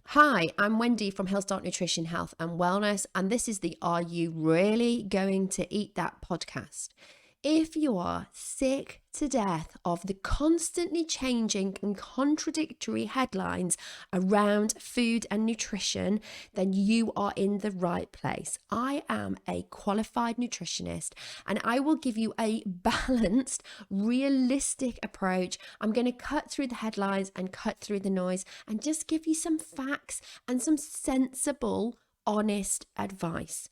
Hi, I'm Wendy from Hillstart Nutrition, Health and Wellness, and this is the Are You Really Going to Eat That podcast. If you are sick to death of the constantly changing and contradictory headlines around food and nutrition, then you are in the right place. I am a qualified nutritionist and I will give you a balanced, realistic approach. I'm going to cut through the headlines and cut through the noise and just give you some facts and some sensible, honest advice.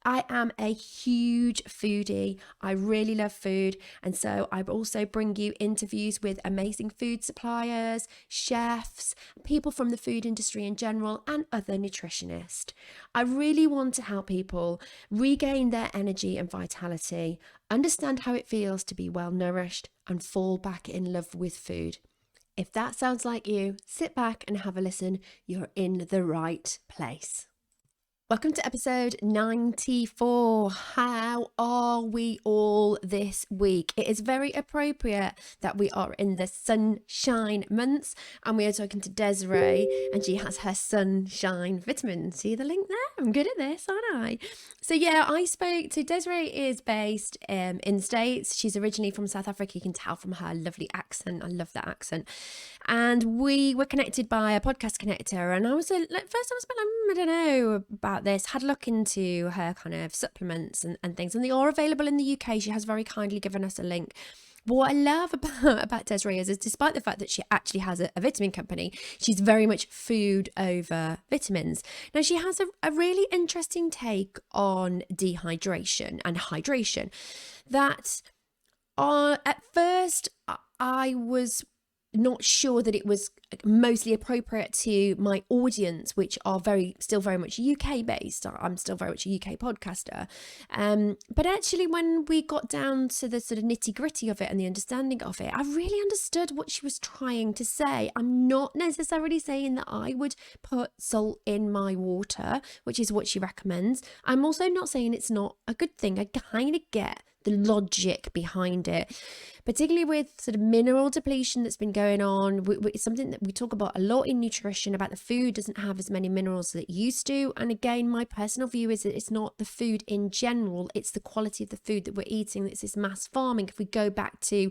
I am a huge foodie. I really love food. And so I also bring you interviews with amazing food suppliers, chefs, people from the food industry in general, and other nutritionists. I really want to help people regain their energy and vitality, understand how it feels to be well nourished, and fall back in love with food. If that sounds like you, sit back and have a listen. You're in the right place. Welcome to episode 94. How are we all this week? It is very appropriate that we are in the sunshine months and we are talking to Desiree and she has her sunshine vitamin. See the link there? I'm good at this, aren't I? So yeah, I spoke to Desiree is based in the States. She's originally from South Africa. You can tell from her lovely accent. I love that accent. And we were connected by a podcast connector. And I was like, I don't know about this. Had a look into her kind of supplements and things. And they are available in the UK. She has very kindly given us a link. But what I love about Desiree is despite the fact that she actually has a vitamin company, she's very much food over vitamins. Now, she has a really interesting take on dehydration and hydration that at first I was not sure that it was mostly appropriate to my audience, which are still very much UK based. I'm still very much a UK podcaster. But actually, when we got down to the sort of nitty gritty of it and the understanding of it, I really understood what she was trying to say. I'm not necessarily saying that I would put salt in my water, which is what she recommends. I'm also not saying it's not a good thing. I kind of get the logic behind it, particularly with sort of mineral depletion that's been going on. It's something that we talk about a lot in nutrition, about the food doesn't have as many minerals as it used to. And again, my personal view is that it's not the food in general, it's the quality of the food that we're eating. It's this mass farming. If we go back to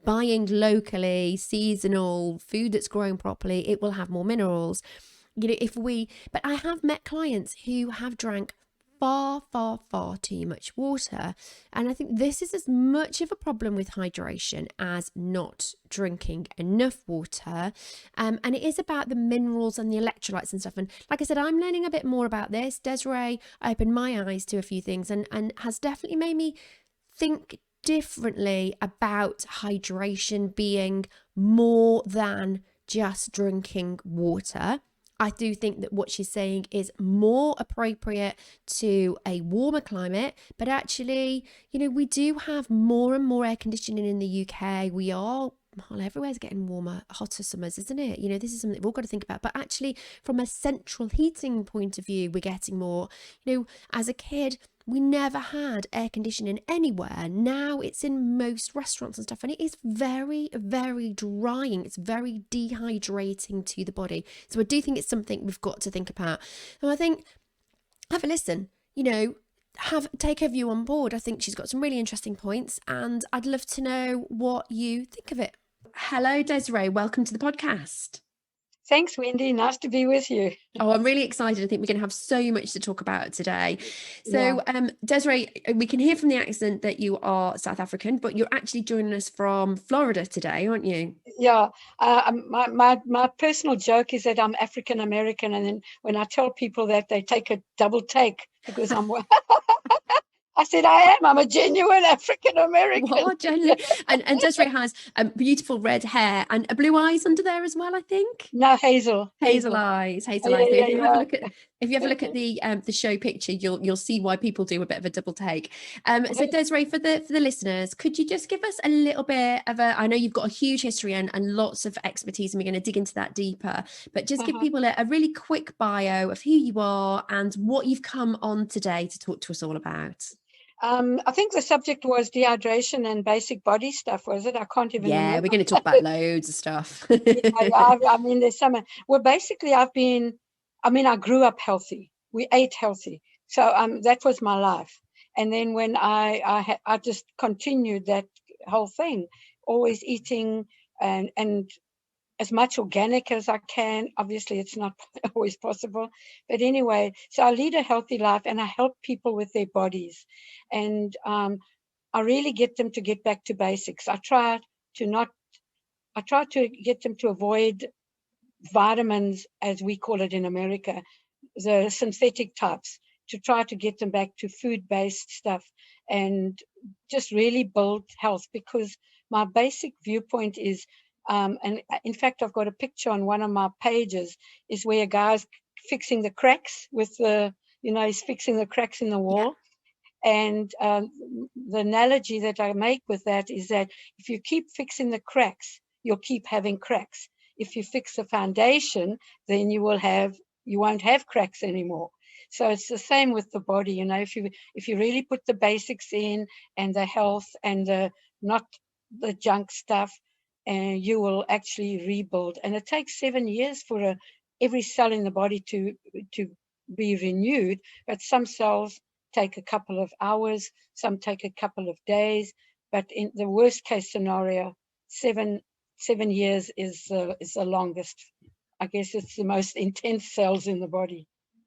buying locally, seasonal food that's grown properly, it will have more minerals. But I have met clients who have drank far too much water. And I think this is as much of a problem with hydration as not drinking enough water. And it is about the minerals and the electrolytes and stuff. And like I said, I'm learning a bit more about this. Desiree opened my eyes to a few things and has definitely made me think differently about hydration being more than just drinking water. I do think that what she's saying is more appropriate to a warmer climate, but actually, we do have more and more air conditioning in the UK. Everywhere's getting warmer, hotter summers, isn't it? This is something we've all got to think about. But actually, from a central heating point of view, we're getting more. As a kid, we never had air conditioning anywhere. Now it's in most restaurants and stuff, and it is very, very drying. It's very dehydrating to the body. So I do think it's something we've got to think about. And I think, have a listen, take her view on board. I think she's got some really interesting points, and I'd love to know what you think of it. Hello, Desiree. Welcome to the podcast. Thanks, Wendy. Nice to be with you. Oh, I'm really excited. I think we're going to have so much to talk about today. So, Desiree, we can hear from the accent that you are South African, but you're actually joining us from Florida today, aren't you? Yeah. My personal joke is that I'm African American, and then when I tell people that, they take a double take because I'm. I said, I'm a genuine African American. What, genuine? And Desiree has beautiful red hair and blue eyes under there as well, I think. No, hazel eyes. If you ever look at the show picture, you'll see why people do a bit of a double take. So Desiree, for the listeners, could you just give us a little bit of I know you've got a huge history and lots of expertise, and we're going to dig into that deeper, but just give people a really quick bio of who you are and what you've come on today to talk to us all about. I think the subject was dehydration and basic body stuff, was it? I can't even remember. We're going to talk about loads of stuff. I mean, there's some. Well, basically, I've been I mean, I grew up healthy. We ate healthy. So that was my life. And then when I just continued that whole thing, always eating and as much organic as I can. Obviously, it's not always possible. But anyway, so I lead a healthy life and I help people with their bodies. And I really get them to get back to basics. I try to get them to avoid vitamins, as we call it in America, the synthetic types, to try to get them back to food-based stuff and just really build health. Because my basic viewpoint is, and in fact, I've got a picture on one of my pages, is where a guy's fixing the cracks with he's fixing the cracks in the wall. And the analogy that I make with that is that if you keep fixing the cracks, you'll keep having cracks. If you fix the foundation, then you won't have cracks anymore. So it's the same with the body. If you really put the basics in and the health and not the junk stuff, and you will actually rebuild. And it takes 7 years for every cell in the body to be renewed. But some cells take a couple of hours, some take a couple of days. But in the worst case scenario, 7 years is the longest. I guess it's the most intense cells in the body.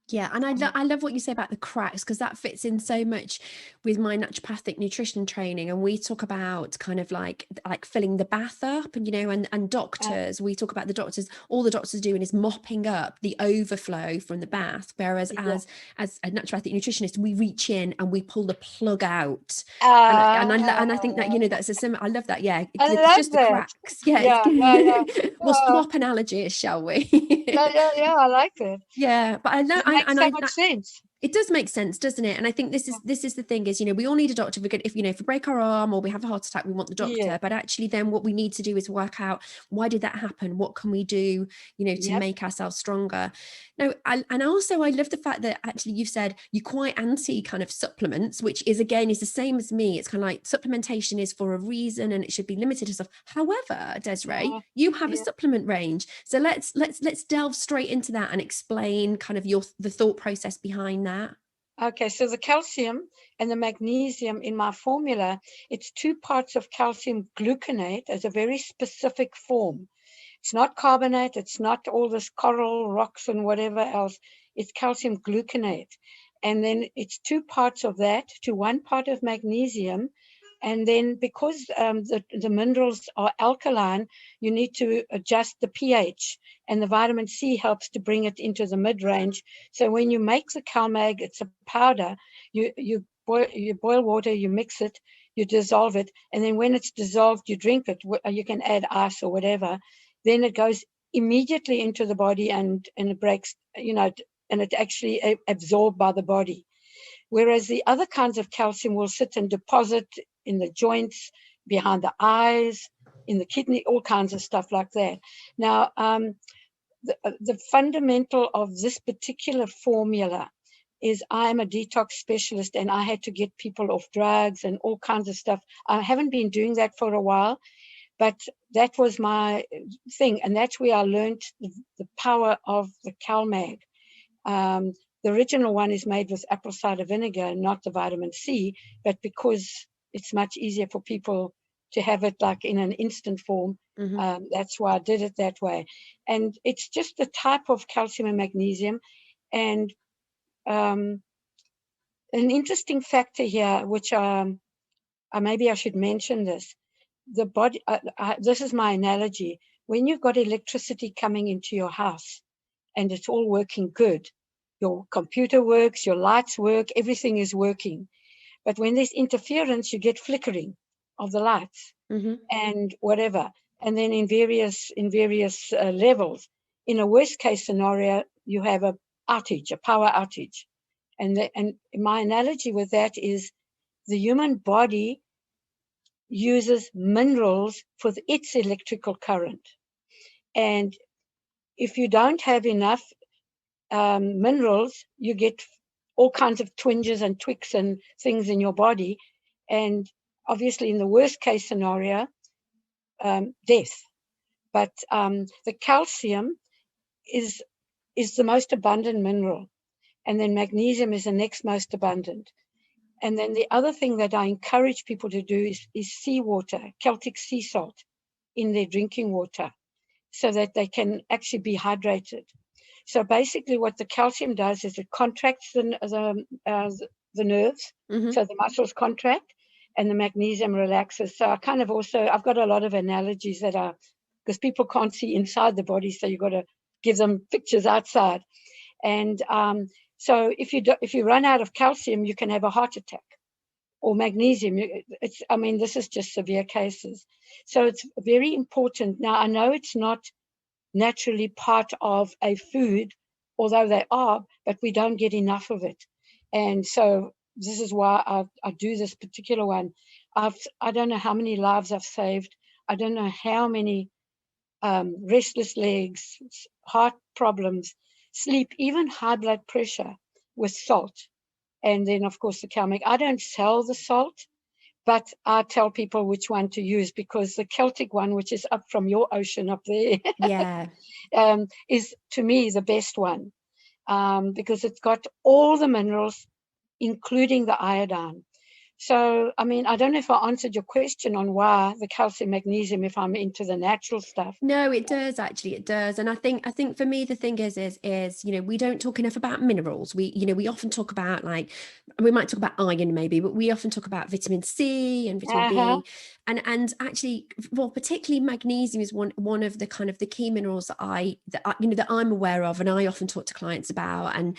Yeah, and I love what you say about the cracks, because that fits in so much with my naturopathic nutrition training. And we talk about kind of like filling the bath up, and and doctors, we talk about all the doctors doing is mopping up the overflow from the bath, whereas as a naturopathic nutritionist, we reach in and we pull the plug out. And I think that that's a similar. I love that. Yeah, it's just the cracks. Yeah, we'll swap analogies, shall we? Yeah, I like it. Yeah, but I know, It makes so much sense. It does make sense, doesn't it? And I think this is the thing is, we all need a doctor. If we break our arm or we have a heart attack, we want the doctor. But actually then what we need to do is work out, why did that happen? What can we do, to make ourselves stronger? Now, I love the fact that actually you've said you're quite anti kind of supplements, which is the same as me. It's kind of like supplementation is for a reason and it should be limited to stuff. However, Desiree, you have a supplement range. So let's delve straight into that and explain kind of the thought process behind that. Okay, so the calcium and the magnesium in my formula, it's 2 parts of calcium gluconate as a very specific form. It's not carbonate, it's not all this coral rocks and whatever else. It's calcium gluconate. And then it's 2 parts of that to 1 part of magnesium. And then because the minerals are alkaline, you need to adjust the pH, and the vitamin C helps to bring it into the mid-range. So when you make the CalMag, it's a powder. You boil water, you mix it, you dissolve it, and then when it's dissolved, you drink it. You can add ice or whatever. Then it goes immediately into the body and it breaks, and it actually absorbed by the body. Whereas the other kinds of calcium will sit and deposit in the joints, behind the eyes, in the kidney, all kinds of stuff like that. Now, the fundamental of this particular formula is I'm a detox specialist and I had to get people off drugs and all kinds of stuff. I haven't been doing that for a while, but that was my thing. And that's where I learned the power of the CalMag. The original one is made with apple cider vinegar, not the vitamin C, but because it's much easier for people to have it like in an instant form. That's why I did it that way. And it's just the type of calcium and magnesium. And an interesting factor here, which maybe I should mention this. The body, this is my analogy. When you've got electricity coming into your house and it's all working good, your computer works, your lights work, everything is working. But when there's interference, you get flickering of the lights and whatever. And then in various levels. In a worst case scenario, you have a power outage. And my analogy with that is the human body uses minerals for its electrical current. And if you don't have enough minerals, you get all kinds of twinges and twicks and things in your body. And obviously, in the worst case scenario, death. But the calcium is is the most abundant mineral. And then magnesium is the next most abundant. And then the other thing that I encourage people to do is seawater, Celtic sea salt in their drinking water, so that they can actually be hydrated. So basically what the calcium does is it contracts the nerves, so the muscles contract, and the magnesium relaxes. So I kind of also, I've got a lot of analogies that are, because people can't see inside the body, so you've got to give them pictures outside. And so if you run out of calcium, you can have a heart attack. Or magnesium. This is just severe cases. So it's very important. Now, I know it's not naturally part of a food, although they are, but we don't get enough of it. And so this is why I do this particular one. I don't know how many lives I've saved. I don't know how many restless legs, heart problems, sleep, even high blood pressure with salt. And then, of course, the CalMag. I don't sell the salt, but I tell people which one to use, because the Celtic one, which is up from your ocean up there, Yeah. is, to me, the best one, because it's got all the minerals, including the iodine. So, I don't know if I answered your question on why the calcium magnesium, if I'm into the natural stuff. No, it does, actually, it does. And I think for me, the thing is, we don't talk enough about minerals. We often talk about, like, we might talk about iron maybe, but we often talk about vitamin C and vitamin B. And actually, well, particularly magnesium is one of the kind of the key minerals that I'm aware of, and I often talk to clients about. And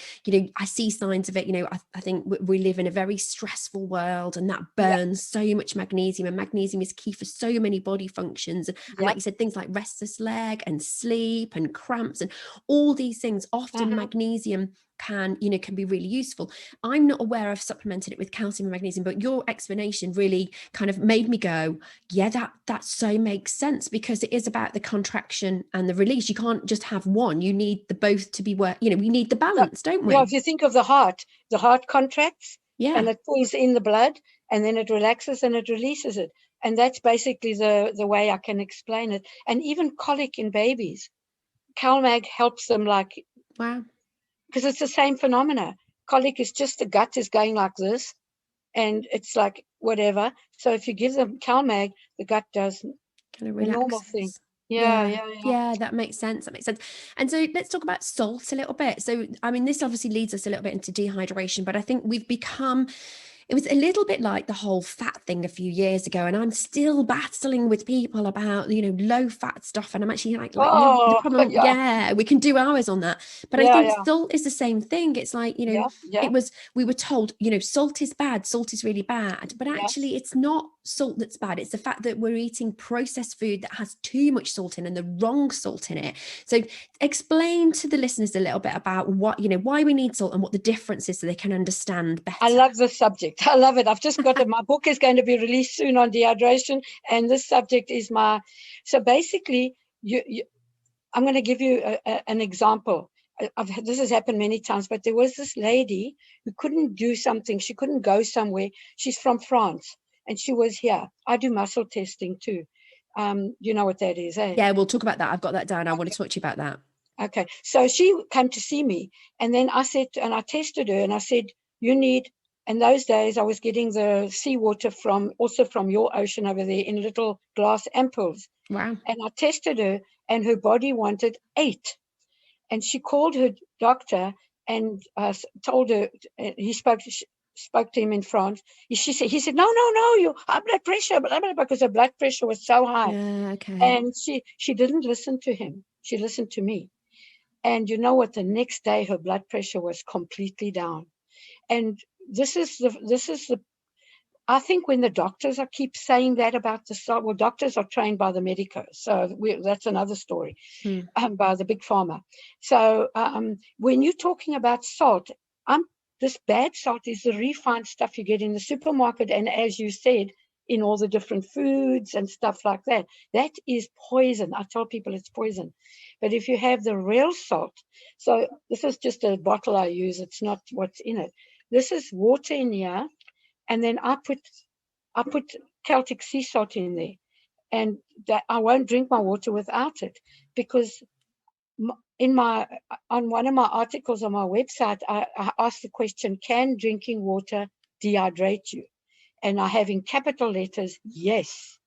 I see signs of it. I think we live in a very stressful world, and that burns so much magnesium, and magnesium is key for so many body functions. And like you said, things like restless leg and sleep and cramps and all these things. Often magnesium can be really useful. I'm not aware I've supplemented it with calcium and magnesium, but your explanation really kind of made me go, yeah, that so makes sense, because it is about the contraction and the release. You can't just have one. You need the both to be we need the balance, don't we? Yeah, if you think of the heart contracts, and it pulls in the blood, and then it relaxes and it releases it. And that's basically the way I can explain it. And even colic in babies, CalMag helps them, like, wow, because it's the same phenomena. Colic is just the gut is going like this, and it's like whatever. So if you give them CalMag, the gut does kind of the normal thing. Yeah, that makes sense. And so let's talk about salt a little bit. So this obviously leads us a little bit into dehydration, but I think it was a little bit like the whole fat thing a few years ago, and I'm still battling with people about low fat stuff, and I'm actually like the problem. We can do hours on that, but I think salt is the same thing. It's like we were told salt is bad, salt is really bad, but actually it's not salt that's bad. It's the fact that we're eating processed food that has too much salt in and the wrong salt in it. So explain to the listeners a little bit about what why we need salt and what the difference is, so they can understand better. I love this subject. I love it. I've just got it. My book is going to be released soon on dehydration, and this subject is so basically I'm going to give you an example. This has happened many times, but there was this lady who couldn't do something. She couldn't go somewhere. She's from France, and she was here. I do muscle testing too. You know what that is, eh? Yeah, we'll talk about that. I've got that down. I want to talk to you about that. Okay. So she came to see me, and then I said, and I tested her, and I said, you need, in those days, I was getting the seawater also from your ocean over there in little glass ampoules. Wow. And I tested her, and her body wanted 8. And she called her doctor and told her, he spoke to him in France. He said, no, you high blood pressure, because her blood pressure was so high. Yeah, okay. And she didn't listen to him. She listened to me. And you know what? The next day, her blood pressure was completely down. And this is the. I think when the doctors keep saying that about the salt, well, doctors are trained by the medicos, so that's another story, by the big pharma. So when you're talking about salt, this bad salt is the refined stuff you get in the supermarket, and as you said, in all the different foods and stuff like that. That is poison. I tell people it's poison. But if you have the real salt, so this is just a bottle I use, it's not what's in it. This is water in here, and then I put Celtic sea salt in there, and that I won't drink my water without it, because on one of my articles on my website, I asked the question, can drinking water dehydrate you? And I have in capital letters, yes.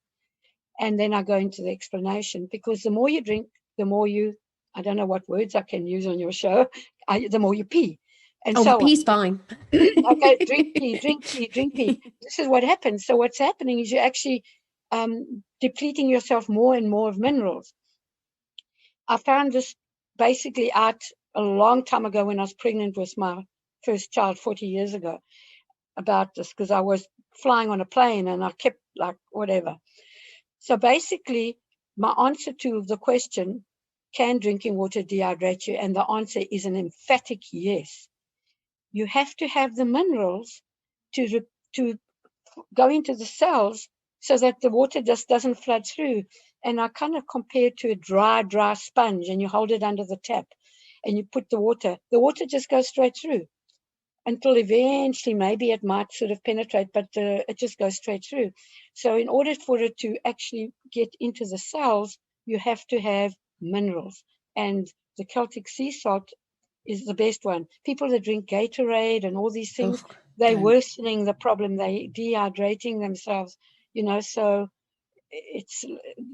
And then I go into the explanation, because the more you drink, the more you, I don't know what words I can use on your show, the more you pee, and Oh, so on. pee's fine. Okay, drink pee, drink pee, drink pee. This is what happens. So what's happening is you're actually depleting yourself more and more of minerals. I found this basically out a long time ago when I was pregnant with my first child 40 years ago about this, because I was flying on a plane and I kept like whatever. So basically, my answer to the question, can drinking water dehydrate you? And the answer is an emphatic yes. You have to have the minerals to go into the cells so that the water just doesn't flood through. And I kind of compare it to a dry sponge, and you hold it under the tap and you put the water just goes straight through until eventually maybe it might sort of penetrate, but it just goes straight through. So in order for it to actually get into the cells, you have to have minerals. And the Celtic sea salt is the best one. People that drink Gatorade and all these things, they're worsening the problem. They're dehydrating themselves, so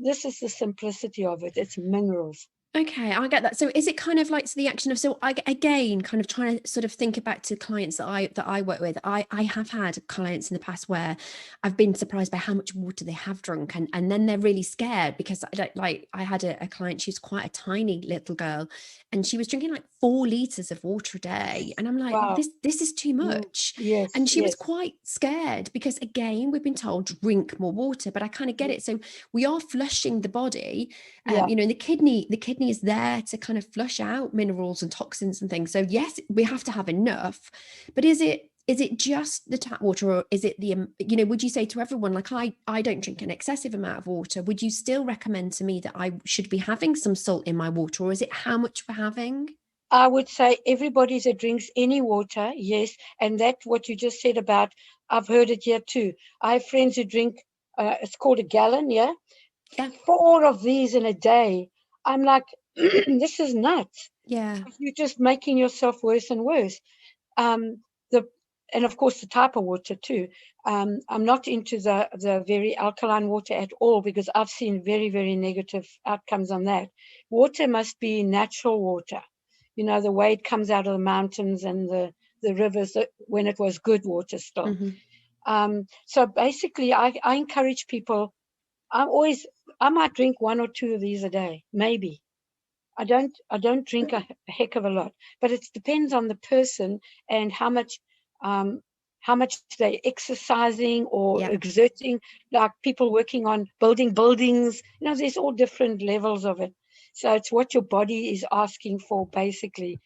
this is the simplicity of it. It's minerals. Okay, I get that. So is it kind of like to the action of, so I again kind of trying to sort of think it back to clients that I work with. I have had clients in the past where I've been surprised by how much water they have drunk, and then they're really scared because I had a client, she's quite a tiny little girl, and she was drinking like 4 liters of water a day, and I'm like, Wow. this is too much. Yes. And she was Yes. quite scared because again, we've been told drink more water, but I kind of get it. So we are flushing the body. Yeah. The kidney is there to kind of flush out minerals and toxins and things. So yes, we have to have enough, but is it just the tap water, or is it would you say to everyone, like I don't drink an excessive amount of water, would you still recommend to me that I should be having some salt in my water, or is it how much we're having? I would say everybody that drinks any water, yes. And that what you just said about, I've heard it here too. I have friends who drink, it's called a gallon, yeah? Yeah. 4 of these in a day. I'm like, this is nuts. Yeah. You're just making yourself worse and worse. And of course the type of water too. I'm not into the very alkaline water at all, because I've seen very, very negative outcomes on that. Water must be natural water. The way it comes out of the mountains and the rivers, when it was good water still. Mm-hmm. So basically, I encourage people. I might drink 1 or 2 of these a day, maybe. I don't drink a heck of a lot, but it depends on the person and how much they're exercising or exerting. Like people working on building buildings, there's all different levels of it. So it's what your body is asking for, basically.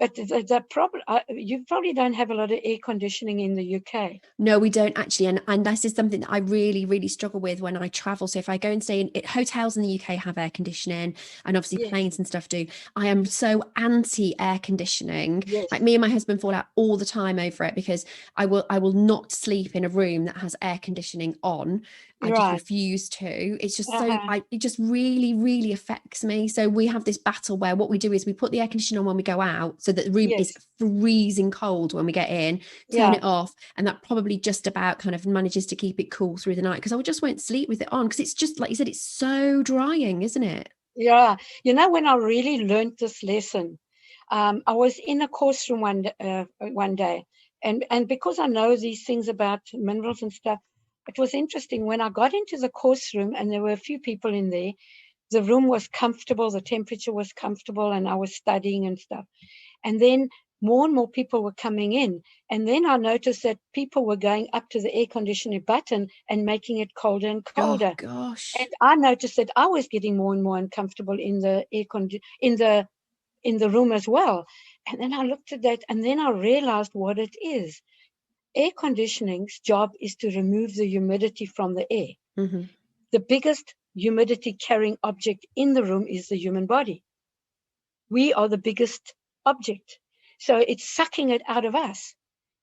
But the problem, you probably don't have a lot of air conditioning in the UK. No, we don't actually. And this is something that I really, really struggle with when I travel. So if I go and stay in hotels in the UK have air conditioning, and obviously planes and stuff do. I am so anti air conditioning. Like me and my husband fall out all the time over it, because I will not sleep in a room that has air conditioning on. I just refuse to. It's just it just really, really affects me. So we have this battle where what we do is we put the air conditioner on when we go out, so that the room is freezing cold when we get in, turn it off, and that probably just about kind of manages to keep it cool through the night, because I just won't sleep with it on, because it's just, like you said, it's so drying, isn't it? Yeah. When I really learned this lesson, I was in a course room one day, and because I know these things about minerals and stuff, it was interesting. When I got into the course room and there were a few people in there, the room was comfortable, the temperature was comfortable, and I was studying and stuff. And then more and more people were coming in. And then I noticed that people were going up to the air conditioning button and making it colder and colder. Oh gosh. And I noticed that I was getting more and more uncomfortable in the in the room as well. And then I looked at that, and then I realized what it is. Air conditioning's job is to remove the humidity from the air. Mm-hmm. The biggest humidity carrying object in the room is the human body. We are the biggest object. So it's sucking it out of us.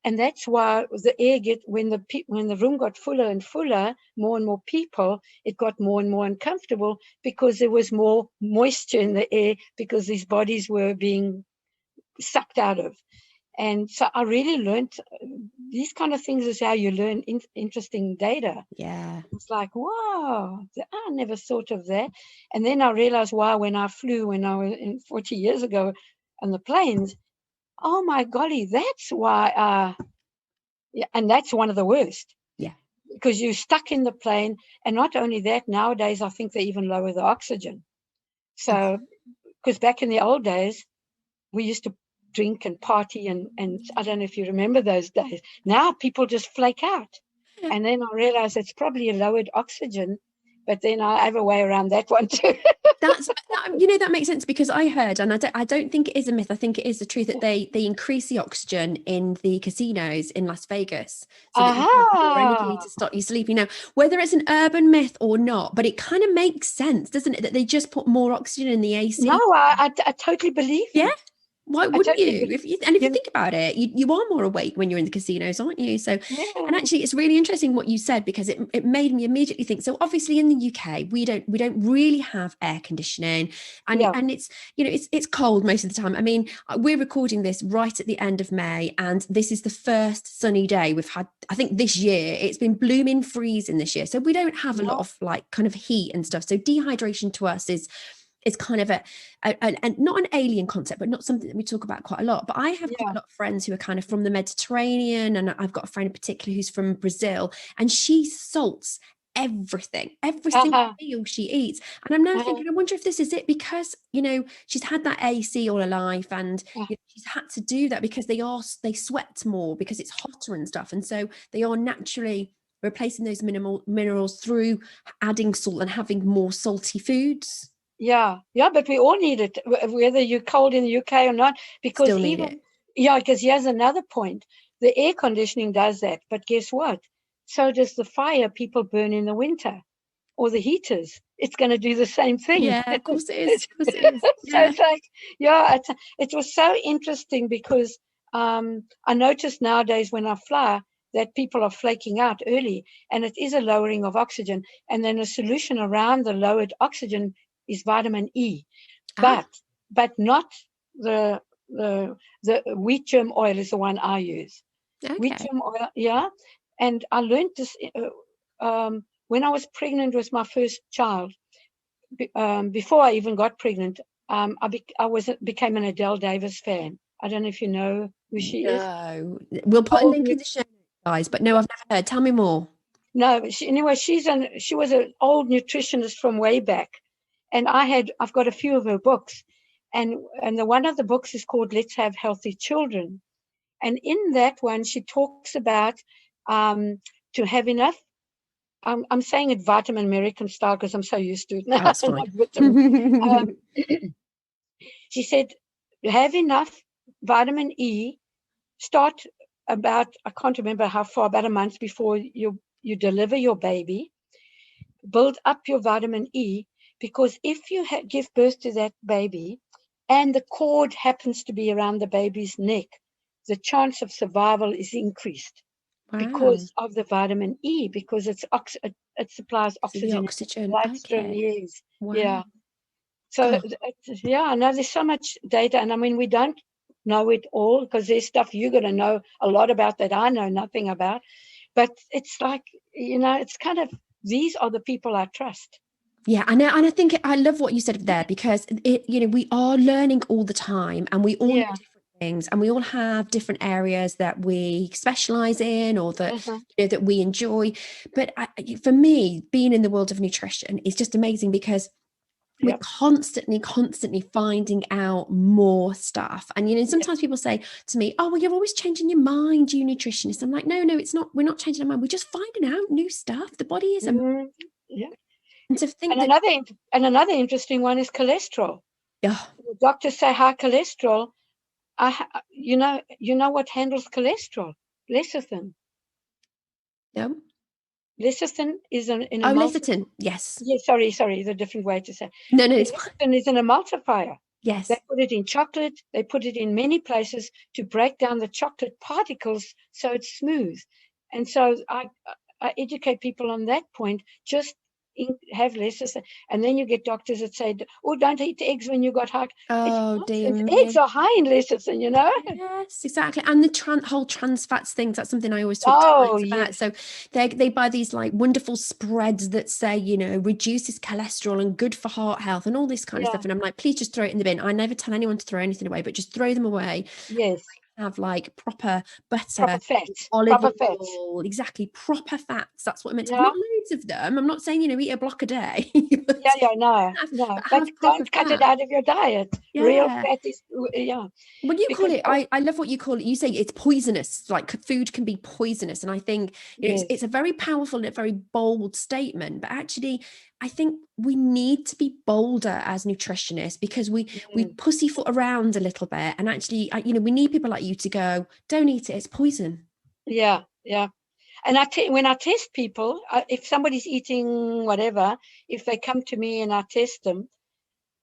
And that's why the air when the room got fuller and fuller, more and more people, it got more and more uncomfortable because there was more moisture in the air because these bodies were being sucked out of. And so I really learned these kind of things is how you learn interesting data. Yeah. It's like, wow, I never thought of that. And then I realized why when I flew, when I was 40 years ago on the planes, oh my golly, that's why. Yeah, and that's one of the worst. Yeah. Because you're stuck in the plane. And not only that, nowadays, I think they even lower the oxygen. So, because back in the old days, we used to drink and party. And I don't know if you remember those days. Now people just flake out. And then I realized it's probably a lowered oxygen. But then I have a way around that one too. That makes sense, because I heard, and I don't think it is a myth, I think it is the truth, that they increase the oxygen in the casinos in Las Vegas so that you have more energy to stop you sleeping. Now, whether it's an urban myth or not, but it kind of makes sense, doesn't it, that they just put more oxygen in the AC? No, I totally believe it. Why wouldn't totally you? If you think about it, you are more awake when you're in the casinos, aren't you? So, yeah. And actually, it's really interesting what you said, because it made me immediately think. So obviously in the UK, we don't really have air conditioning, and it's it's cold most of the time. I mean, we're recording this right at the end of May, and this is the first sunny day we've had. I think this year it's been blooming freezing this year, so we don't have a lot of like kind of heat and stuff. So dehydration to us is kind of a not an alien concept, but not something that we talk about quite a lot. But I have quite a lot of friends who are kind of from the Mediterranean, and I've got a friend in particular who's from Brazil, and she salts everything, every single meal she eats. And I'm now thinking, I wonder if this is it, because she's had that AC all her life, and she's had to do that because they sweat more because it's hotter and stuff, and so they are naturally replacing those minerals through adding salt and having more salty foods. Yeah, but we all need it, whether you're cold in the UK or not, because Still need it. Because here's another point. The air conditioning does that, but guess what? So does the fire people burn in the winter, or the heaters. It's going to do the same thing. Yeah, of course it is. Of course it is. So it's like, it was so interesting because I noticed nowadays when I fly that people are flaking out early, and it is a lowering of oxygen. And then a solution around the lowered oxygen is vitamin E, but not the wheat germ oil is the one I use. Okay. Wheat germ oil, and I learned this when I was pregnant with my first child. Before I even got pregnant, I became an Adele Davis fan. I don't know if you know who she is. No, we'll put a link in the show notes, guys. But no, I've never heard. Tell me more. No, anyway, she was an old nutritionist from way back. And I've got a few of her books, and the one of the books is called Let's Have Healthy Children. And in that one, she talks about to have enough. I'm saying it vitamin American style because I'm so used to it now. That's fine. She said, have enough vitamin E. Start about, I can't remember how far, about a month before you deliver your baby. Build up your vitamin E. Because if you give birth to that baby and the cord happens to be around the baby's neck, the chance of survival is increased because of the vitamin E, because it supplies oxygen. Oxygen. Bloodstream, Okay. yes. Wow. Yeah. So, I know there's so much data, and I mean, we don't know it all because there's stuff you're going to know a lot about that I know nothing about. But it's like, it's kind of, these are the people I trust. Yeah, and I think I love what you said there, because we are learning all the time, and we all know different things, and we all have different areas that we specialize in, or that that we enjoy. But for me, being in the world of nutrition is just amazing, because we're constantly finding out more stuff. And sometimes people say to me, oh, well, you're always changing your mind, you nutritionists. I'm like, no, it's not. We're not changing our mind. We're just finding out new stuff. The body is amazing. And to think another interesting one is cholesterol. Yeah. The doctors say high cholesterol. You know what handles cholesterol? Lecithin. No. Lecithin is in lecithin. Yes. Yeah, sorry, the different way to say. No, it's fine. Lecithin is an emulsifier. Yes. They put it in chocolate. They put it in many places to break down the chocolate particles so it's smooth. And so I educate people on that point. Just have lecithin. And then you get doctors that say, oh, don't eat eggs when you got heart. It's Oh, dear nonsense. me. Eggs are high in lecithin, you know. Yes, exactly. And the whole trans fats things, that's something I always talk to Oh, clients about. yes. So they buy these like wonderful spreads that say, you know, reduces cholesterol and good for heart health and all this kind of Yeah. stuff. And I'm like, please just throw it in the bin. I never tell anyone to throw anything away, but just throw them away. Yes. Have like proper butter, Proper fats. olive Proper fats. oil, exactly, proper fats. That's what I meant to, Yeah. not loads of them. I'm not saying, you know, eat a block a day, Yeah, but yeah, no, but but have proper don't cut it fat. out of your diet. Real Yeah. fat is, yeah, When you call because, it, I love what you call it. You say it's poisonous, like food can be poisonous. And I think, you know, yes, it's a very powerful and a very bold statement. But actually, I think we need to be bolder as nutritionists because we mm, pussyfoot around a little bit. And actually, you know, we need people like you to go, don't eat it, it's poison. yeah, yeah. And when I test people, if somebody's eating whatever, if they come to me and I test them,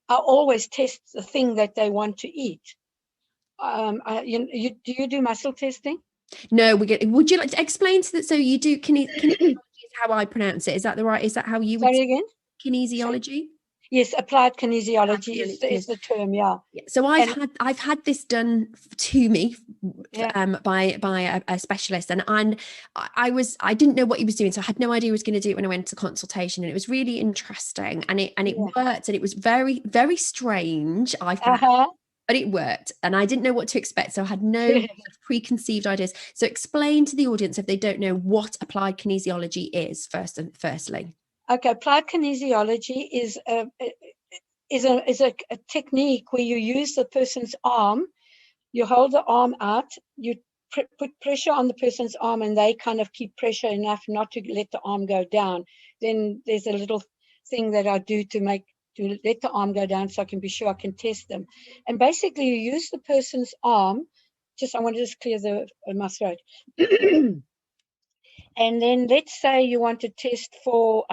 I always test the thing that they want to eat. Do you do muscle testing? No, would you like to explain to that? So you do kinesiology is how I pronounce it. Is that the right? Is that how you would Sorry say again? So, kinesiology? yes, applied kinesiology is the term, yeah. Yeah. So And I've had this done to me yeah, by a specialist, and I didn't know what he was doing, so I had no idea he was going to do it when I went to consultation, and it was really interesting, and it yeah. worked, and it was very very strange, I found. Uh-huh. But it worked, and I didn't know what to expect, so I had no preconceived ideas. So explain to the audience if they don't know what applied kinesiology is firstly. Okay, applied kinesiology is a technique where you use the person's arm. You hold the arm out, you put pressure on the person's arm, and they kind of keep pressure enough not to let the arm go down. Then there's a little thing that I do to let the arm go down so I can be sure I can test them. And basically, you use the person's arm. I want to just clear my throat. And then let's say you want to test for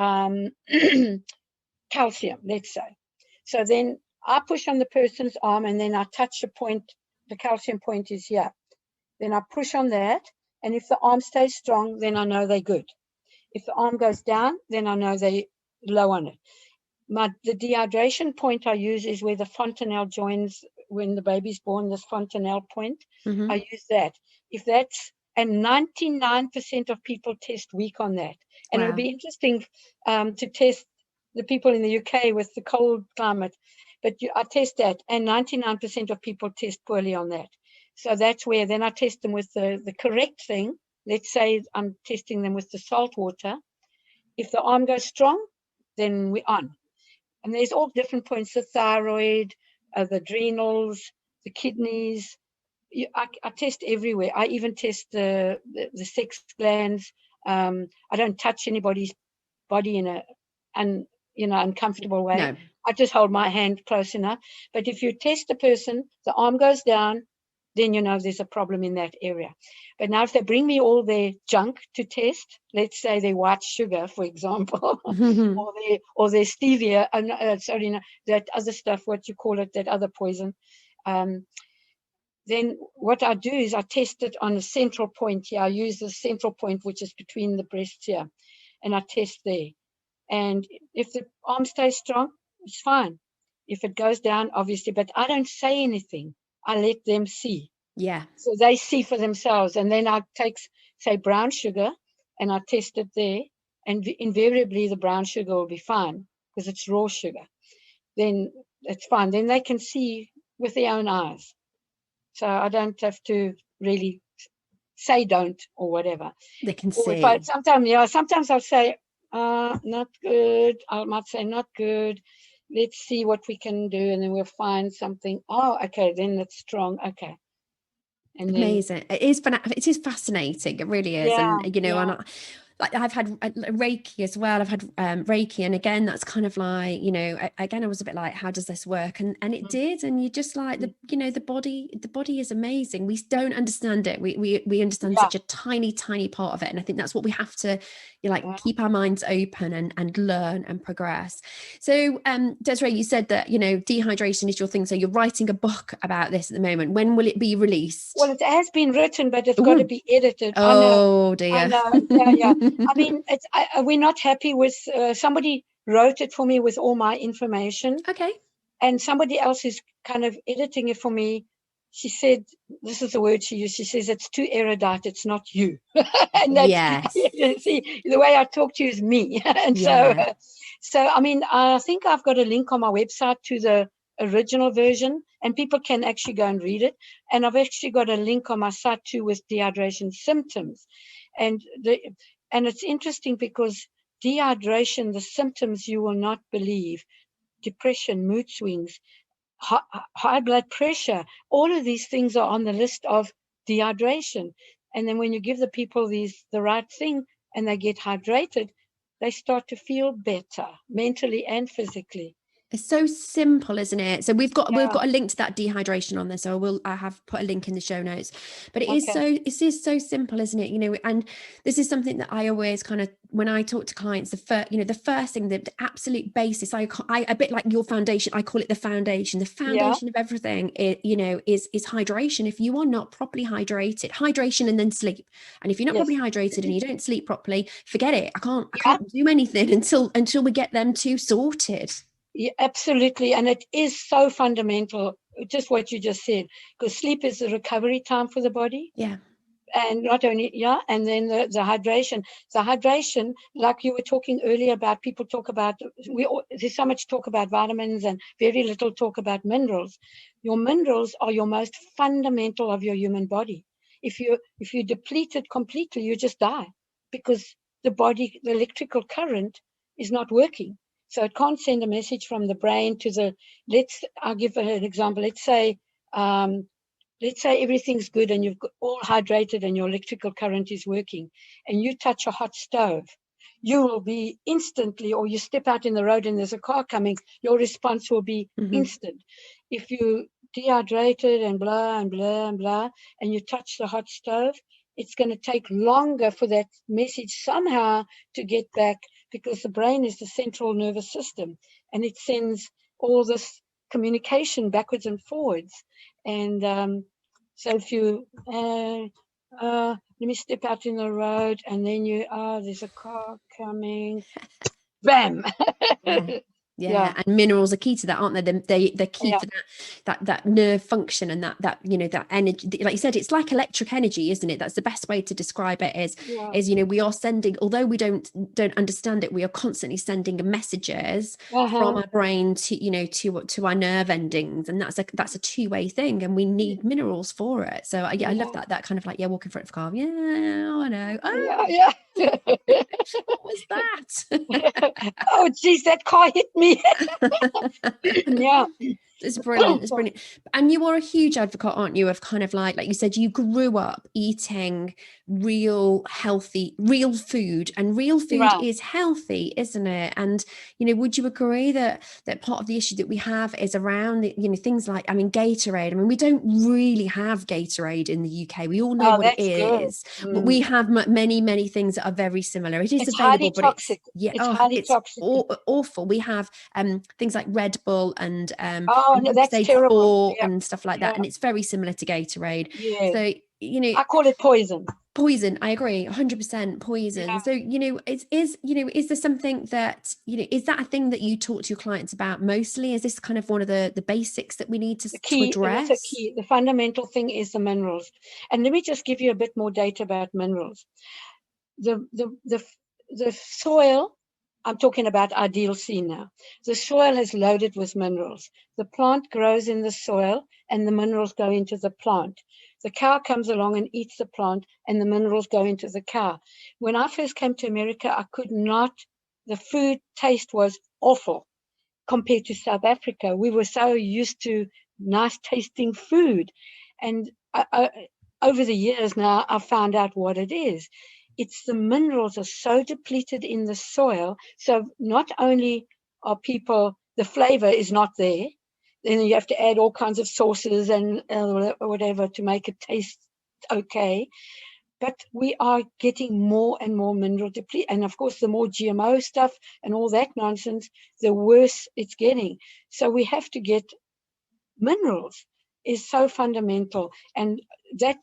calcium, let's say. So then I push on the person's arm and then I touch a point. The calcium point is here. Then I push on that. And if the arm stays strong, then I know they're good. If the arm goes down, then I know they're low on it. The dehydration point I use is where the fontanelle joins when the baby's born, this fontanelle point. Mm-hmm. I use that. And 99% of people test weak on that. And it'll Wow. be interesting to test the people in the UK with the cold climate. But I test that, and 99% of people test poorly on that. So that's where then I test them with the correct thing. Let's say I'm testing them with the salt water. If the arm goes strong, then we're on. And there's all different points, the thyroid, the adrenals, the kidneys. I test everywhere. I even test the sex glands. I don't touch anybody's body in an uncomfortable way. No. I just hold my hand close enough. But if you test a person, the arm goes down, then you know there's a problem in that area. But now if they bring me all their junk to test, let's say their white sugar, for example, or their stevia, that other stuff, what you call it, that other poison, then what I do is I test it on a central point here. I use the central point, which is between the breasts here, and I test there. And if the arm stays strong, it's fine. If it goes down, obviously, but I don't say anything. I let them see. Yeah. So they see for themselves. And then I take, say, brown sugar, and I test it there. And invariably, the brown sugar will be fine because it's raw sugar. Then it's fine. Then they can see with their own eyes. So I don't have to really say don't or whatever. They can Or if see. sometimes I'll say, not good. I might say not good. Let's see what we can do, and then we'll find something. Oh, okay, then it's strong. Okay. And then Amazing. It is fascinating. It really is. yeah, And you know, yeah. like I've had Reiki as well. I've had Reiki, and again, that's kind of like, you know, again, I was a bit like, how does this work? And it did. And you just like you know, the body is amazing. We don't understand it. We understand such a tiny part of it. And I think that's what we have to, you know, like keep our minds open and learn and progress. So Desiree, you said that, you know, dehydration is your thing. So you're writing a book about this at the moment. When will it be released? Well, it has been written, but it's got to be edited. Oh dear. I know. Yeah. I mean, we're not happy with, somebody wrote it for me with all my information. Okay. And somebody else is kind of editing it for me. She said, this is the word she used. She says, it's too erudite. It's not you. And that's, yes. See, the way I talk to you is me. And so, I mean, I think I've got a link on my website to the original version, and people can actually go and read it. And I've actually got a link on my site too with dehydration symptoms. And it's interesting because dehydration, the symptoms you will not believe: depression, mood swings, high blood pressure, all of these things are on the list of dehydration. And then when you give the people the right thing and they get hydrated, they start to feel better mentally and physically. It's so simple, isn't it? So we've got a link to that dehydration on there. So I have put a link in the show notes. But it is so simple, isn't it? You know, and this is something that I always kind of, when I talk to clients, the first thing, the absolute basis, I a bit like your foundation, I call it the foundation. The foundation of everything, you know, is hydration. If you are not properly hydrated, hydration and then sleep. And if you're not properly hydrated and you don't sleep properly, forget it. I can't do anything until we get them two sorted. Yeah, absolutely. And it is so fundamental, just what you just said, because sleep is a recovery time for the body. Yeah. And not only, and then the hydration. The hydration, like you were talking earlier about, people talk about, there's so much talk about vitamins and very little talk about minerals. Your minerals are your most fundamental of your human body. If you deplete it completely, you just die, because the electrical current is not working. So it can't send a message from the brain to I'll give an example. Let's say everything's good and you've got all hydrated and your electrical current is working, and you touch a hot stove, you will be instantly, or you step out in the road and there's a car coming, your response will be instant. If you dehydrated and blah and blah and blah, and you touch the hot stove, it's going to take longer for that message somehow to get back, because the brain is the central nervous system and it sends all this communication backwards and forwards. And so if you let me step out in the road, and then there's a car coming, bam. Yeah, and minerals are key to that, aren't they? They're key for that nerve function and that you know, that energy. Like you said, it's like electric energy, isn't it? That's the best way to describe it. Is you know, we are sending, although we don't understand it, we are constantly sending messages from our brain to, you know, to our nerve endings, and that's a two-way thing, and we need minerals for it. So I love that kind of like walk in front of a car. Yeah, I know. Oh, what was that? Oh geez, that car hit me. It's brilliant. And you are a huge advocate, aren't you, of kind of like you said, you grew up eating real food, and real food is healthy, isn't it? And you know, would you agree that part of the issue that we have is around you know, things like, I mean, Gatorade. I mean, we don't really have Gatorade in the UK. We all know what it is, but we have many things that are very similar. It's available, highly but toxic. it's highly toxic. Awful. We have things like Red Bull and no, that's terrible. And stuff like that, and it's very similar to Gatorade. So you know, I call it poison. I agree, 100% poison. So you know, is there something that, you know, is that a thing that you talk to your clients about mostly? Is this kind of one of the basics that we need to address? It's a key. The fundamental thing is the minerals. And let me just give you a bit more data about minerals. The soil, I'm talking about ideal C now. The soil is loaded with minerals. The plant grows in the soil and the minerals go into the plant. The cow comes along and eats the plant and the minerals go into the cow. When I first came to America, the food taste was awful compared to South Africa. We were so used to nice tasting food. And over the years now, I've found out what it is. it's the minerals are so depleted in the soil. So not only are people, the flavor is not there, then you have to add all kinds of sauces and whatever to make it taste okay. But we are getting more and more mineral depletion. And of course, the more GMO stuff and all that nonsense, the worse it's getting. So we have to get minerals is so fundamental. And that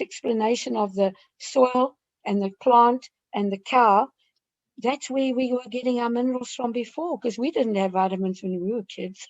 explanation of the soil and the plant and the cow, that's where we were getting our minerals from before, because we didn't have vitamins when we were kids.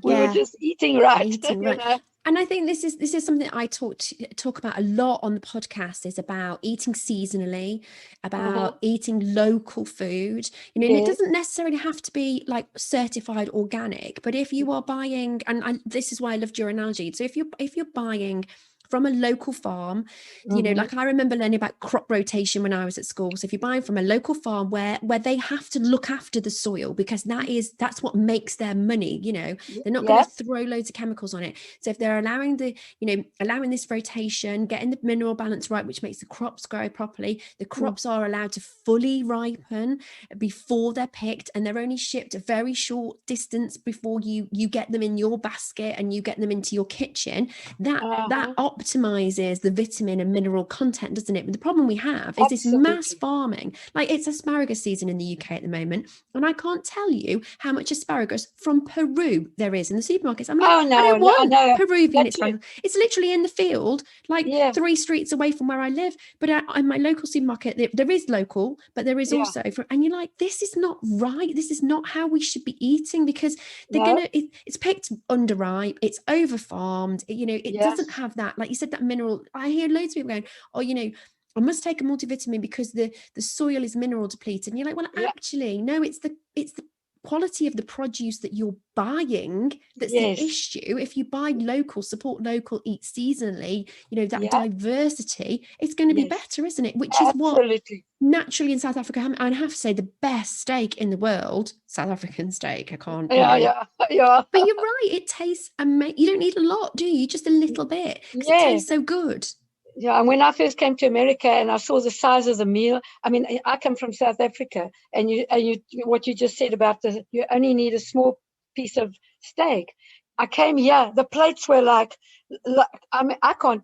We were just eating right. Eating right. And I think this is something that I talk about a lot on the podcast, is about eating seasonally, about eating local food. And it doesn't necessarily have to be like certified organic, but if you are buying, and this is why I loved your analogy. So if you're buying from a local farm, like I remember learning about crop rotation when I was at school. So if you're buying from a local farm where they have to look after the soil, because that's what makes their money, they're not going to throw loads of chemicals on it. So if they're allowing this rotation, getting the mineral balance right, which makes the crops grow properly, the crops are allowed to fully ripen before they're picked, and they're only shipped a very short distance before you get them in your basket and you get them into your kitchen. That optimizes the vitamin and mineral content, doesn't it? But the problem we have is this mass farming. Like, it's asparagus season in the UK at the moment, and I can't tell you how much asparagus from Peru there is in the supermarkets. I'm like, I don't want Peruvian asparagus. It's literally in the field, like 3 streets away from where I live. But in my local supermarket, there is local, but there is also and you're like, this is not right. This is not how we should be eating, because it's picked underripe, it's over farmed. It doesn't have that, like you said, that mineral. I hear loads of people going, oh, I must take a multivitamin because the soil is mineral depleted. And you're like, well, actually, no, it's the quality of the produce that you're buying that's the issue. If you buy local, support local, eat seasonally, that diversity, it's going to be better, isn't it? Which is what naturally in South Africa, I have to say, the best steak in the world, South African steak. I can't. But you're right. It tastes amazing. You don't need a lot, do you? Just a little bit. Because it tastes so good. Yeah, and when I first came to America and I saw the size of the meal, I mean, I come from South Africa, and you what you just said about you only need a small piece of steak. I came here, the plates were like I mean, I can't.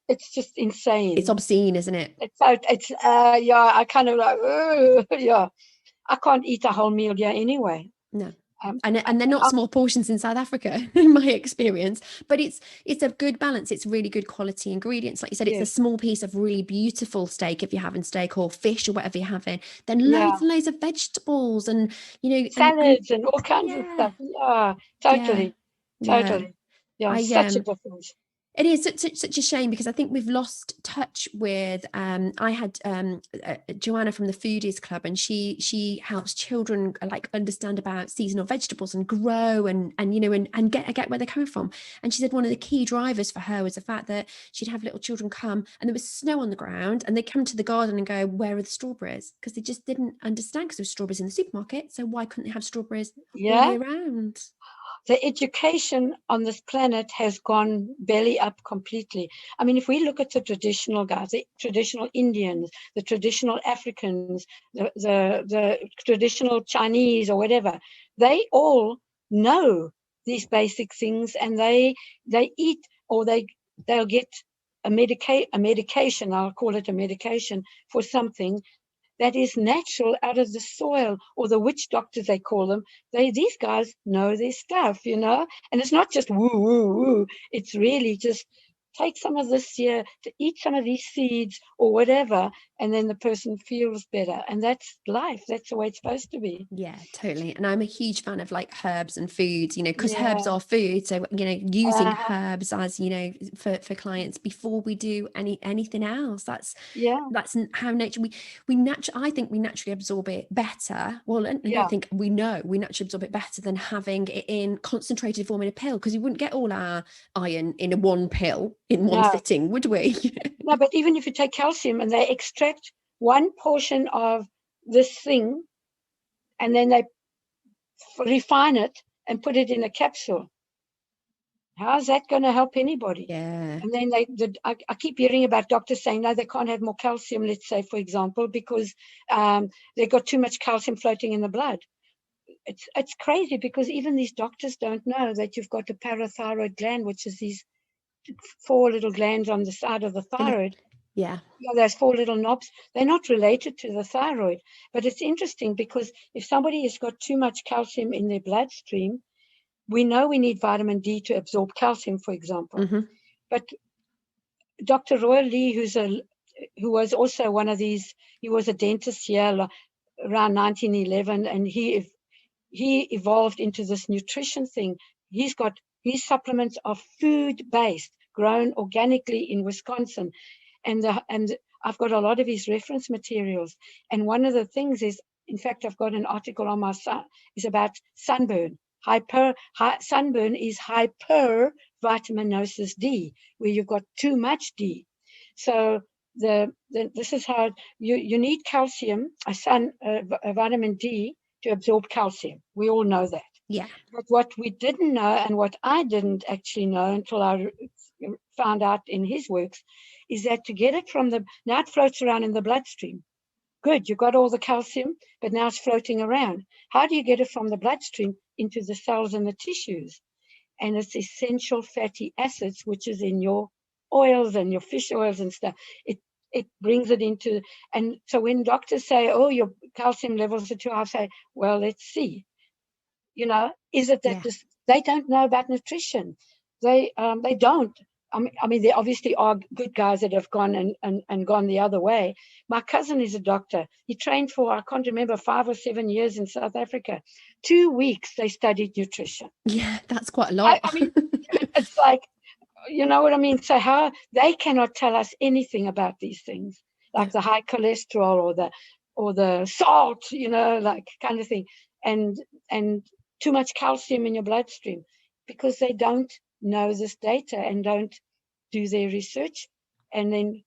It's just insane. It's obscene, isn't it? It's I kind of like, I can't eat a whole meal here anyway. No. And they're not small portions in South Africa, in my experience, but it's a good balance. It's really good quality ingredients. Like you said, it's a small piece of really beautiful steak if you're having steak or fish or whatever you're having. Then loads and loads of vegetables and salads and all kinds of stuff. Yeah, totally. Yeah, such a difference. It is such a shame, because I think we've lost touch with. I had Joanna from the Foodies Club, and she helps children like understand about seasonal vegetables and grow and get where they're coming from. And she said one of the key drivers for her was the fact that she'd have little children come and there was snow on the ground, and they'd come to the garden and go, "Where are the strawberries?" Because they just didn't understand, because there were strawberries in the supermarket. So why couldn't they have strawberries all year round? The education on this planet has gone belly up completely. I mean, if we look at the traditional guys, the traditional Indians, the traditional Africans, the traditional Chinese or whatever, they all know these basic things, and they eat, or they'll get a medication, I'll call it a medication, for something that is natural out of the soil, or the witch doctors they call them. These guys know their stuff, and it's not just woo woo woo. It's really just take some of this here, to eat some of these seeds or whatever, and then the person feels better. And that's life. That's the way it's supposed to be. Yeah, totally. And I'm a huge fan of like herbs and foods, because herbs are food. So, using herbs as, for clients before we do anything else. That's how nature, I think we naturally absorb it better. Well, I don't think we naturally absorb it better than having it in concentrated form in a pill, because we wouldn't get all our iron in a one pill in one sitting, would we? No, but even if you take calcium and they extract one portion of this thing, and then they refine it and put it in a capsule. How's that going to help anybody? Yeah. And then I keep hearing about doctors saying, no, they can't have more calcium, let's say, for example, because they've got too much calcium floating in the blood. It's crazy, because even these doctors don't know that you've got a parathyroid gland, which is these 4 little glands on the side of the thyroid. Yeah. Yeah, there's 4 little knobs. They're not related to the thyroid. But it's interesting, because if somebody has got too much calcium in their bloodstream, we know we need vitamin D to absorb calcium, for example. Mm-hmm. But Dr. Roy Lee, who was also one of these, he was a dentist here around 1911, and he evolved into this nutrition thing. His supplements are food-based, grown organically in Wisconsin, and I've got a lot of his reference materials. And one of the things is, in fact, I've got an article on my site, is about sunburn. Sunburn is hypervitaminosis D, where you've got too much D. So this is how you need calcium, a vitamin D, to absorb calcium. We all know that. Yeah. But what we didn't know, and what I didn't actually know until I found out in his works, is that to get it from now it floats around in the bloodstream. Good, you got all the calcium, but now it's floating around. How do you get it from the bloodstream into the cells and the tissues? And it's essential fatty acids, which is in your oils and your fish oils and stuff. It brings it into, and so when doctors say, oh, your calcium levels are too high, I say, well, let's see. Is it that they don't know about nutrition? They don't. I mean, there obviously are good guys that have gone and gone the other way. My cousin is a doctor. He trained for, I can't remember, 5 or 7 years in South Africa. 2 weeks they studied nutrition. Yeah, that's quite a lot. I mean, it's like, you know what I mean? So how they cannot tell us anything about these things, like the high cholesterol or the salt, like kind of thing, and too much calcium in your bloodstream, because they don't know this data and don't do their research and then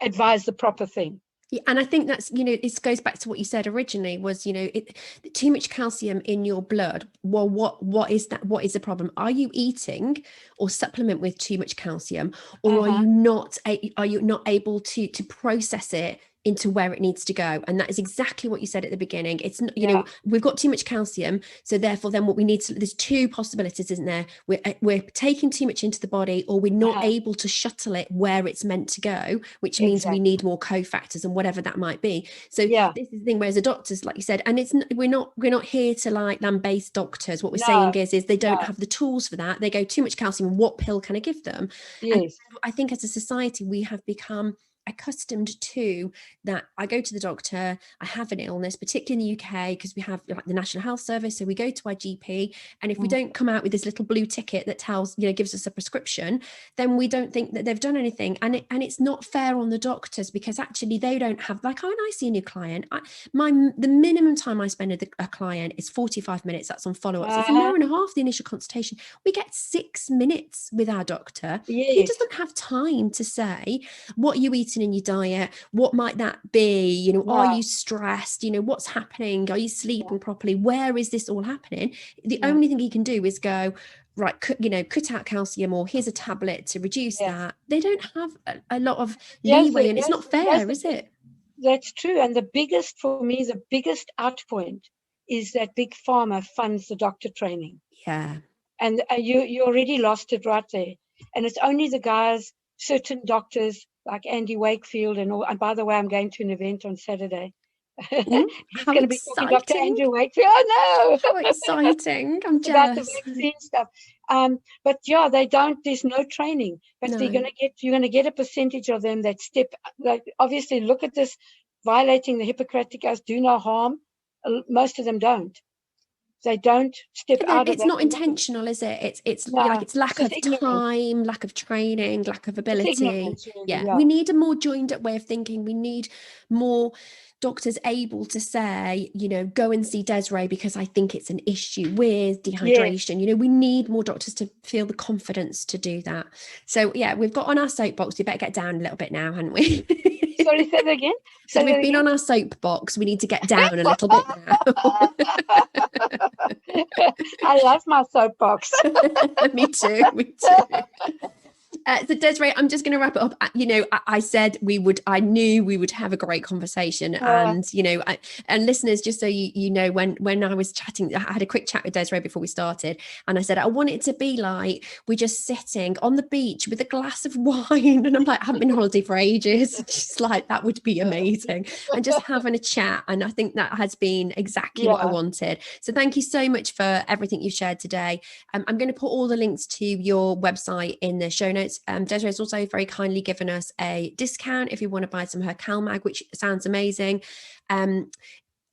advise the proper thing. Yeah, and I think that's, it goes back to what you said originally was, too much calcium in your blood. Well, what is that? What is the problem? Are you eating or supplement with too much calcium, or are you not able to process it into where it needs to go? And that is exactly what you said at the beginning. It's we've got too much calcium, so therefore then what we need to, there's 2 possibilities, isn't there? We're taking too much into the body, or we're not able to shuttle it where it's meant to go, which means we need more cofactors and whatever that might be. So this is the thing, whereas the doctors, like you said, and we're not here to like lambaste doctors. What we're saying is they don't have the tools for that. They go, too much calcium, what pill can I give them? And I think as a society we have become accustomed to that. I go to the doctor, I have an illness, particularly in the UK, because we have like the National Health Service, so we go to our GP, and if we don't come out with this little blue ticket that tells, gives us a prescription, then we don't think that they've done anything. And it's not fair on the doctors, because actually they don't have, like when I see a new client, the minimum time I spend with a client is 45 minutes. That's on follow-ups. It's an hour and a half the initial consultation. We get 6 minutes with our doctor. He doesn't have time to say, what are you eating in your diet? What might that be? Are you stressed? What's happening? Are you sleeping properly? Where is this all happening? The only thing he can do is go, right, cut out calcium, or here's a tablet to reduce that. They don't have a lot of leeway, and it's not fair, is it? That's true. And the biggest out point is that big pharma funds the doctor training. Yeah. And you already lost it right there. And it's only the guys, certain doctors like Andy Wakefield and all. And by the way, I'm going to an event on Saturday. He's going to be talking Dr. Andrew Wakefield. Oh no! How exciting! I'm jealous. About the vaccine stuff. But they don't. There's no training. But you're going to get a percentage of them that step. Like obviously, look at this, violating the Hippocratic Oath, do no harm. Most of them don't. They don't step out of it's not intentional, is it? It's lack of time, lack of training, lack of ability. We need a more joined up way of thinking. We need more doctors able to say, go and see Desiree because I think it's an issue with dehydration. We need more doctors to feel the confidence to do that. So we've got on our soapbox. We better get down a little bit now, haven't we? Sorry, say that again. So we've been on our soapbox. We need to get down a little bit now. I love my soapbox. Me too. So Desiree, I'm just going to wrap it up. I said I knew we would have a great conversation, and and listeners, just so you know, when I was chatting, I had a quick chat with Desiree before we started, and I said I want it to be like we're just sitting on the beach with a glass of wine, and I'm like, I haven't been on holiday for ages. Just like that would be amazing, and just having a chat. And I think that has been exactly what I wanted. So thank you so much for everything you've shared today. I'm going to put all the links to your website in the show notes. Desiree has also very kindly given us a discount if you want to buy some of her CalMag, which sounds amazing.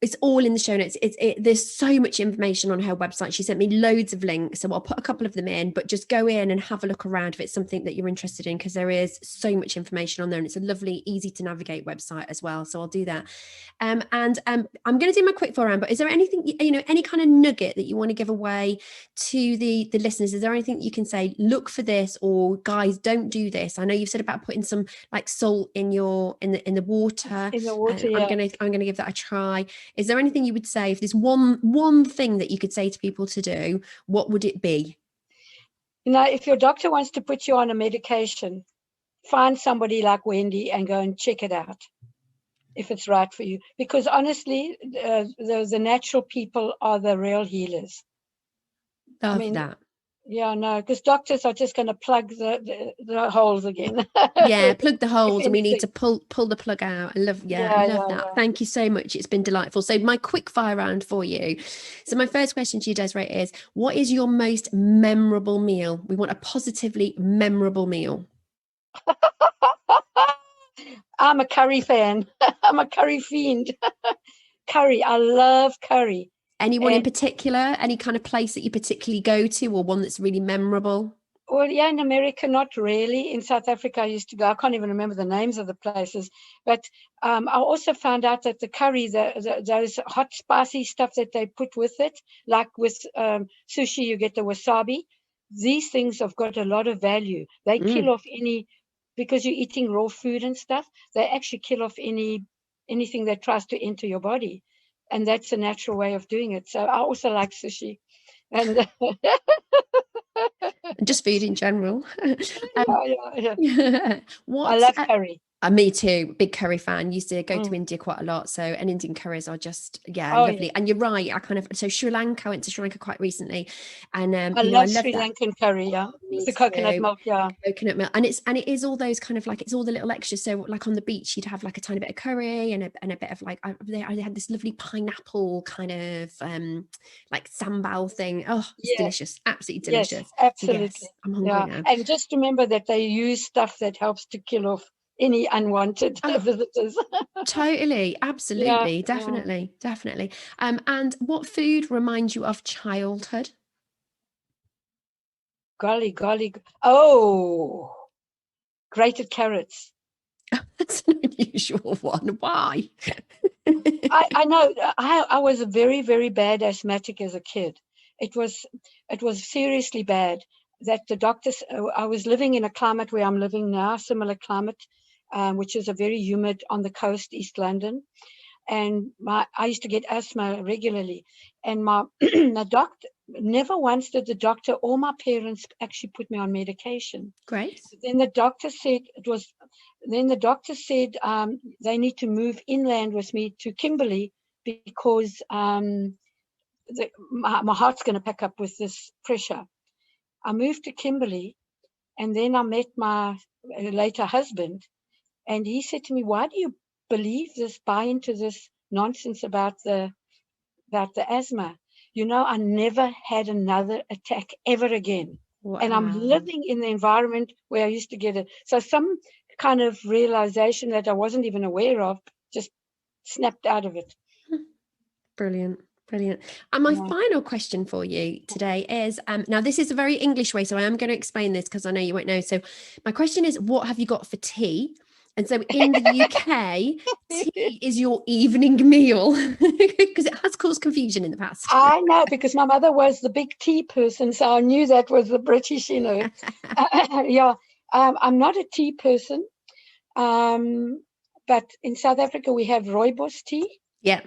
It's all in the show notes. There's so much information on her website. She sent me loads of links, so I'll put a couple of them in, but just go in and have a look around if it's something that you're interested in, because there is so much information on there, and it's a lovely, easy to navigate website as well. So I'll do that. I'm going to do my quick fire round, but is there anything, any kind of nugget that you want to give away to the listeners? Is there anything you can say, look for this, or guys, don't do this? I know you've said about putting some like salt in the water. In the water, yeah. I'm gonna give that a try. Is there anything you would say, if there's one thing that you could say to people to do, what would it be? If your doctor wants to put you on a medication, find somebody like Wendy and go and check it out if it's right for you. Because honestly, the natural people are the real healers. Love that. Yeah, no, because doctors are just going to plug the holes again. Yeah, plug the holes, and we need to pull the plug out. I love that. Yeah. Thank you so much. It's been delightful. So my quick fire round for you. So my first question to you, Desiree, is what is your most memorable meal? We want a positively memorable meal. I'm a curry fan. I'm a curry fiend. Curry. I love curry. Anyone in particular? Any kind of place that you particularly go to, or one that's really memorable? Well, yeah, in America, not really. In South Africa, I used to go. I can't even remember the names of the places. But I also found out that the curry, those hot, spicy stuff that they put with it, like with sushi, you get the wasabi. These things have got a lot of value. They kill off because you're eating raw food and stuff, they actually kill off anything that tries to enter your body. And that's a natural way of doing it. So I also like sushi. And just food in general. I love curry. Me too, big curry fan. Used to go to India quite a lot, and Indian curries are just lovely. And you're right, Sri Lanka. I went to Sri Lanka quite recently, and I love Sri Lankan curry, with the coconut milk, coconut milk, and it is all those kind of like, it's all the little extras. So like on the beach, you'd have like a tiny bit of curry and a bit of like I had this lovely pineapple kind of like sambal thing. Oh, it's delicious, absolutely delicious. Yes, absolutely. Yes, I'm hungry now. And just remember that they use stuff that helps to kill off any unwanted visitors. Totally, absolutely, definitely. And what food reminds you of childhood? Golly. Oh, grated carrots. That's an unusual one. Why? I know. I was a very, very bad asthmatic as a kid. It was seriously bad that the doctors, I was living in a climate where I'm living now, similar climate, which is a very humid on the coast, East London. And I used to get asthma regularly. And my doctor, never once did the doctor or my parents actually put me on medication. Great. Then the doctor said they need to move inland with me to Kimberley because my heart's going to pack up with this pressure. I moved to Kimberley, and then I met my later husband, and he said to me, "Why do you buy into this nonsense about the asthma? I never had another attack ever again." Wow. And I'm living in the environment where I used to get it. So some kind of realization that I wasn't even aware of just snapped out of it. Brilliant. And my final question for you today is, now this is a very English way, so I am going to explain this because I know you won't know. So my question is, what have you got for tea? And so in the UK, tea is your evening meal, because it has caused confusion in the past. I know, because my mother was the big tea person, so I knew that was the British, I'm not a tea person. but in South Africa we have rooibos tea. Yeah.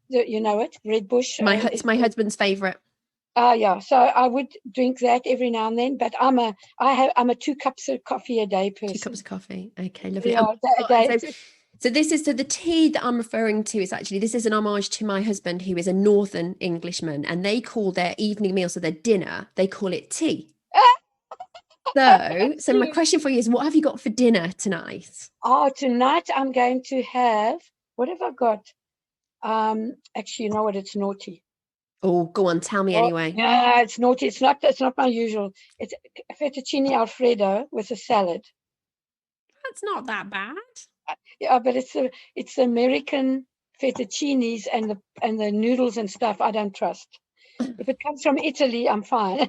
You know it, red bush. It's my husband's favorite. Yeah, so I would drink that every now and then, but I'm a 2 cups of coffee a day person. 2 cups of coffee. Okay, lovely. Yeah, a day. So the tea that I'm referring to is actually, this is an homage to my husband, who is a Northern Englishman, and they call their evening meal, so their dinner, they call it tea. So my question for you is, what have you got for dinner tonight? Oh, tonight I'm going to have, what have I got? Actually, you know what? It's naughty. Oh, go on, tell me anyway. Yeah, it's naughty. It's not my usual. It's fettuccine Alfredo with a salad. That's not that bad. Yeah, but it's American fettuccines and the noodles and stuff I don't trust. If it comes from Italy, I'm fine.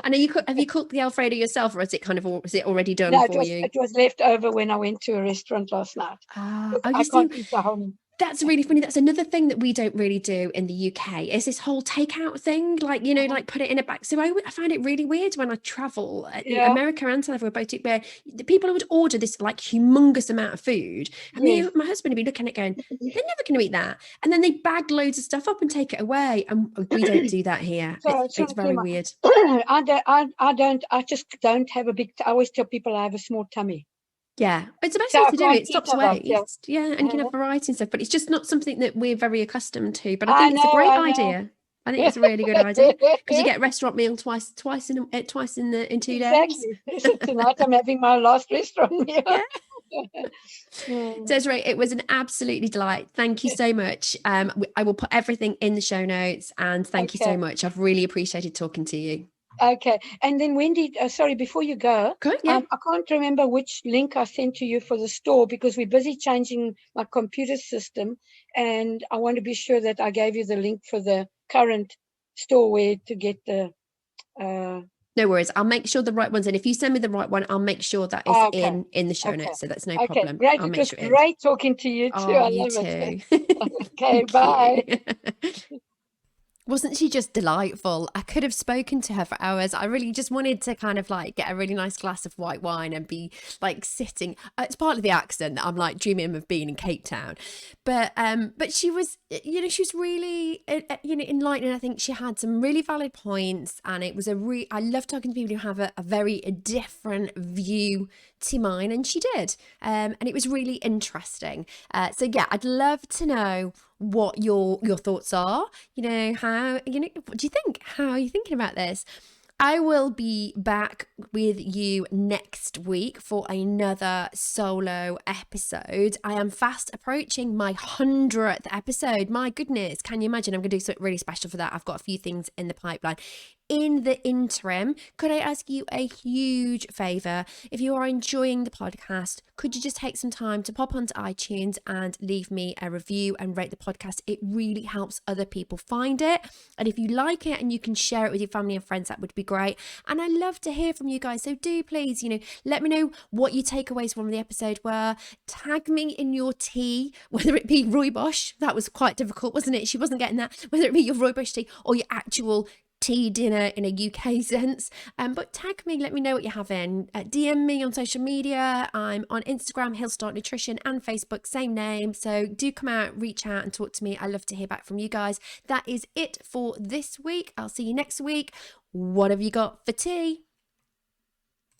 And have you cooked the Alfredo yourself, or is it already done for you? It was left over when I went to a restaurant last night. I can't eat the whole. That's really funny. That's another thing that we don't really do in the UK, is this whole takeout thing, like, you know, like put it in a bag. So I find it really weird when I travel, America and South Africa, both, where the people would order this like humongous amount of food, and my husband would be looking at it going, they're never going to eat that, and then they bag loads of stuff up and take it away, and we don't do that here. It's very weird. I just don't have a big. I always tell people I have a small tummy. Yeah, it's the best way to do it. It stops waste. Yeah, and you can have variety and stuff, but it's just not something that we're very accustomed to. But I think it's a great idea. I think it's a really good idea, because you get restaurant meal twice in 2 days. Exactly. Tonight I'm having my last restaurant meal. Yeah. Desiree, it was an absolutely delight. Thank you so much. I will put everything in the show notes, and thank you so much. I've really appreciated talking to you. Okay, and then Wendy, sorry, before you go, yeah. I can't remember which link I sent to you for the store, because we're busy changing my computer system, and I want to be sure that I gave you the link for the current store where to get the. No worries. I'll make sure the right one's in. If you send me the right one, I'll make sure that is in the show notes. So that's no problem. Great. It was great talking to you too. I love it. Okay, bye. Wasn't she just delightful? I could have spoken to her for hours. I really just wanted to kind of like get a really nice glass of white wine and be like sitting. It's partly the accent that I'm like dreaming of being in Cape Town, but she was, she was really, enlightening. I think she had some really valid points, and it was I love talking to people who have a very different view to mine, and she did, and it was really interesting. So yeah, I'd love to know what your thoughts are. What do you think? How are you thinking about this? I will be back with you next week for another solo episode. I am fast approaching my 100th episode. My goodness, can you imagine? I'm going to do something really special for that. I've got a few things in the pipeline. In the interim, could I ask you a huge favour? If you are enjoying the podcast, could you just take some time to pop onto iTunes and leave me a review and rate the podcast? It really helps other people find it. And if you like it and you can share it with your family and friends, that would be great. And I love to hear from you guys. So do please, let me know what your takeaways from the episode were. Tag me in your tea, whether it be rooibos. That was quite difficult, wasn't it? She wasn't getting that. Whether it be your rooibos tea or your actual tea dinner in a UK sense, but tag me, let me know what you're having. DM me on social media. I'm on Instagram, He'll Start Nutrition, and Facebook, same name. So do come out, reach out and talk to me. I love to hear back from you guys. That is it for this week. I'll see you next week. What have you got for tea?